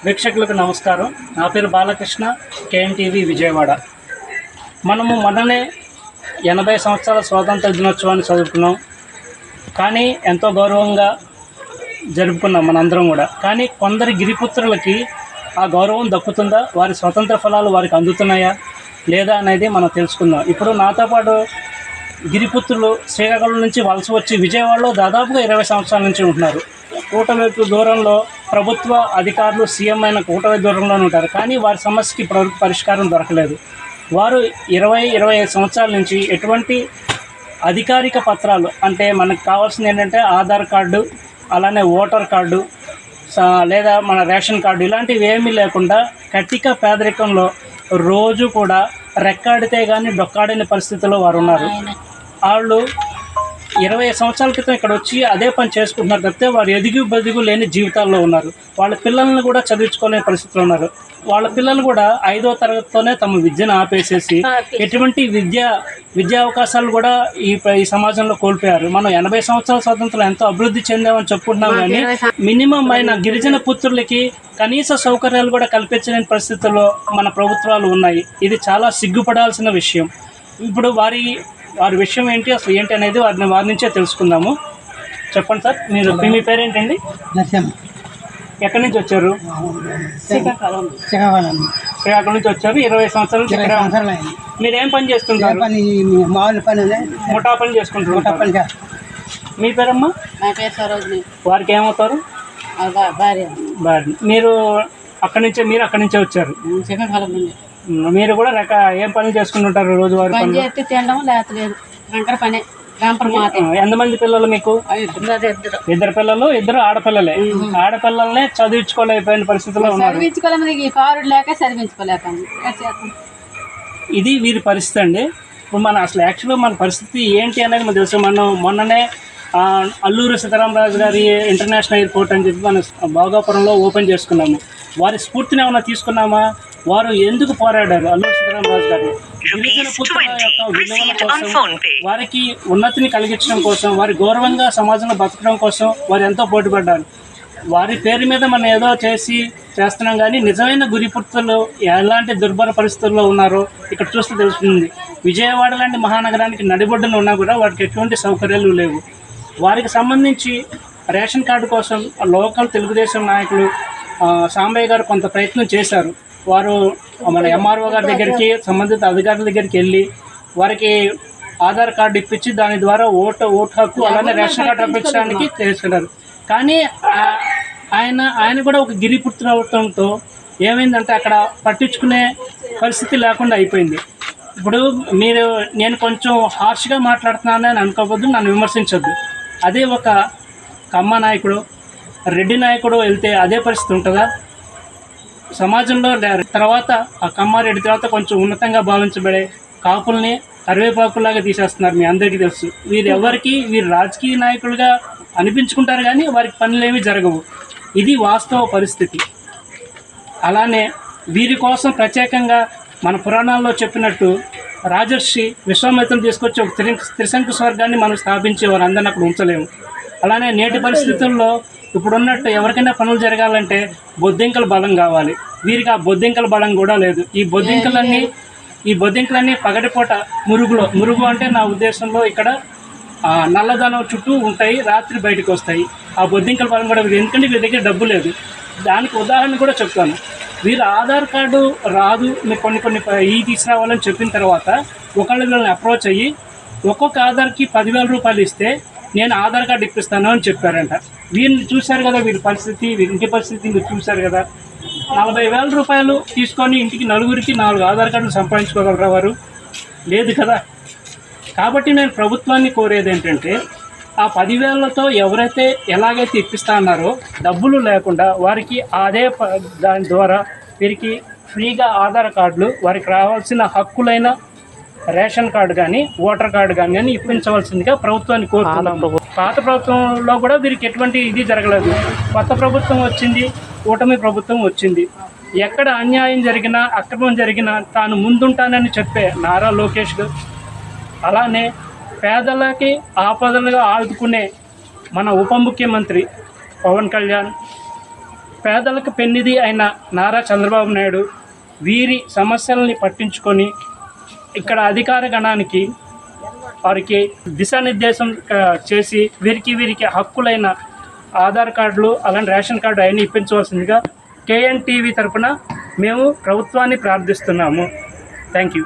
వీక్షకులకు నమస్కారం. నా పేరు బాలకృష్ణ, KNTV విజయవాడ. మనము మొన్ననే 80 సంవత్సరాల స్వాతంత్ర దినోత్సవాన్ని చదువుకున్నాం. కానీ ఎంతో గౌరవంగా జరుపుకున్నాం మనందరం కూడా. కానీ కొందరి గిరిపుత్రులకి ఆ గౌరవం దక్కుతుందా, వారి స్వతంత్ర ఫలాలు వారికి అందుతున్నాయా లేదా అనేది మనం తెలుసుకుందాం. ఇప్పుడు నాతో పాటు గిరిపుత్రులు శ్రీకాకుళం నుంచి వలస వచ్చి విజయవాడలో దాదాపుగా 20 సంవత్సరాల నుంచి ఉంటున్నారు. కూటమి దూరంలో ప్రభుత్వ అధికారులు సీఎం అయిన కూటమి దూరంలోనే ఉంటారు. కానీ వారి సమస్యకి పరిష్కారం దొరకలేదు. వారు 20-25 సంవత్సరాల నుంచి ఎటువంటి అధికారిక పత్రాలు, అంటే మనకు కావాల్సింది ఏంటంటే ఆధార్ కార్డు, అలానే ఓటర్ కార్డు లేదా మన రేషన్ కార్డు, ఇలాంటివి ఏమీ లేకుండా కటిక పేదరికంలో రోజు కూడా రెక్కాడితే కానీ డొక్కాడని పరిస్థితిలో వారు ఉన్నారు. వాళ్ళు 20 సంవత్సరాల క్రితం ఇక్కడ వచ్చి అదే పని చేసుకుంటున్నారు తప్పితే వారు ఎదుగు బెదుగు లేని జీవితాల్లో ఉన్నారు. వాళ్ళ పిల్లల్ని కూడా చదివించుకోలేని పరిస్థితిలో ఉన్నారు. వాళ్ళ పిల్లలు కూడా 5వ తరగతితోనే తమ విద్యను ఆపేసేసి ఎటువంటి విద్యా అవకాశాలు కూడా ఈ సమాజంలో కోల్పోయారు. మనం 80 సంవత్సరాల స్వాతంత్రం ఎంతో అభివృద్ధి చెందామని చెప్పుకుంటున్నాం, కానీ మినిమం అయిన గిరిజన పుత్రులకి కనీస సౌకర్యాలు కూడా కల్పించలేని పరిస్థితుల్లో మన ప్రభుత్వాలు ఉన్నాయి. ఇది చాలా సిగ్గుపడాల్సిన విషయం. ఇప్పుడు వారి విషయం ఏంటి, అసలు ఏంటి అనేది వారి నుంచే తెలుసుకుందాము. చెప్పండి సార్, మీ పేరేంటండి? ఎక్కడి నుంచి వచ్చారు? శ్రీకాకుళం నుంచి వచ్చారు. 20 సంవత్సరాలు. మీరు ఏం పని చేస్తుంటారు? ముఠా పని చేసుకుంటారు. మీ పేరమ్మా? వారికి ఏమవుతారు? భార్య. మీరు అక్కడి నుంచే వచ్చారు. మీరు కూడా ఏం పనులు చేసుకుంటుంటారు రోజువారీ పనులు? ఎంతమంది పిల్లలు మీకు? 2 పిల్లలు. 2 ఆడపిల్లలే. ఆడపిల్లల్నే చదివించుకోలేకపోయిన పరిస్థితిలో ఉన్నారు. ఇది వీరి పరిస్థితి అండి. ఇప్పుడు అసలు యాక్చువల్గా మన పరిస్థితి ఏంటి అనేది మనకు తెలుసు. మనం మొన్ననే అల్లూరి సీతారామరాజు గారి ఇంటర్నేషనల్ ఎయిర్పోర్ట్ అని చెప్పి మనం భోగాపురంలో ఓపెన్ చేసుకున్నాము. వారి స్ఫూర్తిని ఏమైనా తీసుకున్నామా? వారు ఎందుకు పోరాడారు? అల్లూరి సీతారామరాజు గారు గిరిజన పుత్రుల యొక్క విలువల కోసం, వారికి ఉన్నతిని కలిగించడం కోసం, వారి గౌరవంగా సమాజంలో బతకడం కోసం వారు ఎంతో పోటీపడ్డారు. వారి పేరు మీద మనం ఏదో చేస్తున్నాం, కానీ నిజమైన గిరిపుత్రులు ఎలాంటి దుర్భర పరిస్థితుల్లో ఉన్నారో ఇక్కడ చూస్తే తెలుస్తుంది. విజయవాడ లాంటి మహానగరానికి నడిబొడ్డున ఉన్నా కూడా వాటికి ఎటువంటి సౌకర్యాలు లేవు. వారికి సంబంధించి రేషన్ కార్డు కోసం లోకల్ తెలుగుదేశం నాయకులు సాంబయ్య గారు కొంత ప్రయత్నం చేశారు. వారు మన MRO గారి దగ్గరికి, సంబంధిత అధికారుల దగ్గరికి వెళ్ళి వారికి ఆధార్ కార్డు ఇప్పించి దాని ద్వారా ఓటు హక్కు అలానే రేషన్ కార్డు రప్పించడానికి చేసుకున్నారు. కానీ ఆయన కూడా ఒక గిరిపుత్రుడు అవడంతో ఏమైందంటే అక్కడ పట్టించుకునే పరిస్థితి లేకుండా అయిపోయింది. ఇప్పుడు నేను కొంచెం హార్ష్గా మాట్లాడుతున్నానని అనుకోవద్దు, నన్ను విమర్శించొద్దు. అదే ఒక కమ్మ నాయకుడు, రెడ్డి నాయకుడు వెళ్తే అదే పరిస్థితి ఉంటుందా? సమాజంలో తర్వాత ఆ కమ్మారెడ్డి తర్వాత కొంచెం ఉన్నతంగా భావించబడే కాపుల్ని కరివేపాకులాగా తీసేస్తున్నారు. మీ అందరికీ తెలుసు. వీరు రాజకీయ నాయకులుగా అనిపించుకుంటారు, కానీ వారికి పనులేమీ జరగవు. ఇది వాస్తవ పరిస్థితి. అలానే వీరి కోసం ప్రత్యేకంగా మన పురాణాల్లో చెప్పినట్టు రాజర్షి విశ్వామిత్రుని తీసుకొచ్చి ఒక త్రిశంకు స్వర్గాన్ని మనం స్థాపించి వారందరినీ అక్కడ ఉంచలేము. అలానే నేటి పరిస్థితుల్లో ఇప్పుడున్నట్టు ఎవరికైనా పనులు జరగాలంటే బొద్దింకల బలం కావాలి. వీరికి ఆ బొద్దింకల బలం కూడా లేదు. ఈ బొద్దింకలన్నీ పగటిపూట మురుగు అంటే నా ఉద్దేశంలో ఇక్కడ నల్లదనం చుట్టూ ఉంటాయి, రాత్రి బయటకు వస్తాయి. ఆ బొద్దింకల బలం కూడా ఎందుకంటే వీరి దగ్గర డబ్బు లేదు. దానికి ఉదాహరణ కూడా చెప్తాను. వీరు ఆధార్ కార్డు రాదు, మీరు కొన్ని తీసుకురావాలని చెప్పిన తర్వాత వీళ్ళని అప్రోచ్ అయ్యి ఒక్కొక్క ఆధార్కి 10,000 రూపాయలు ఇస్తే నేను ఆధార్ కార్డు ఇప్పిస్తాను అని చెప్పారంట. వీరిని చూశారు కదా, వీరి ఇంటి పరిస్థితి మీరు చూశారు కదా. 40,000 రూపాయలు తీసుకొని ఇంటికి నలుగురికి 4 ఆధార్ కార్డులు సంపాదించుకోగలరా వారు? లేదు కదా. కాబట్టి నేను ప్రభుత్వాన్ని కోరేది ఏంటంటే ఆ 10,000తో ఎవరైతే ఎలాగైతే ఇప్పిస్తా అన్నారో డబ్బులు లేకుండా వారికి దాని ద్వారా వీరికి ఫ్రీగా ఆధార్ కార్డులు, వారికి రావాల్సిన హక్కులైన రేషన్ కార్డు కానీ ఓటర్ కార్డు కానీ ఇప్పించవలసిందిగా ప్రభుత్వాన్ని కోరుతున్నాము. పాత ప్రభుత్వంలో కూడా వీరికి ఎటువంటి ఇది జరగలేదు. కొత్త ప్రభుత్వం వచ్చింది, కూటమి ప్రభుత్వం వచ్చింది. ఎక్కడ అన్యాయం జరిగినా, అక్రమం జరిగినా తాను ముందుంటానని చెప్పే నారా లోకేష్, అలానే పేదలకి ఆపదలుగా ఆదుకునే మన ఉప ముఖ్యమంత్రి పవన్ కళ్యాణ్, పేదలకు పెన్నిధి అయిన నారా చంద్రబాబు నాయుడు వీరి సమస్యల్ని పట్టించుకొని ఇక్కడ అధికార గణానికి వారికి దిశానిర్దేశం చేసి వీరికి హక్కులైన ఆధార్ కార్డులు అలాంటి రేషన్ కార్డు అవన్నీ ఇప్పించవలసిందిగా కేఎన్ టీవీ తరఫున మేము ప్రభుత్వాన్ని ప్రార్థిస్తున్నాము. Thank you.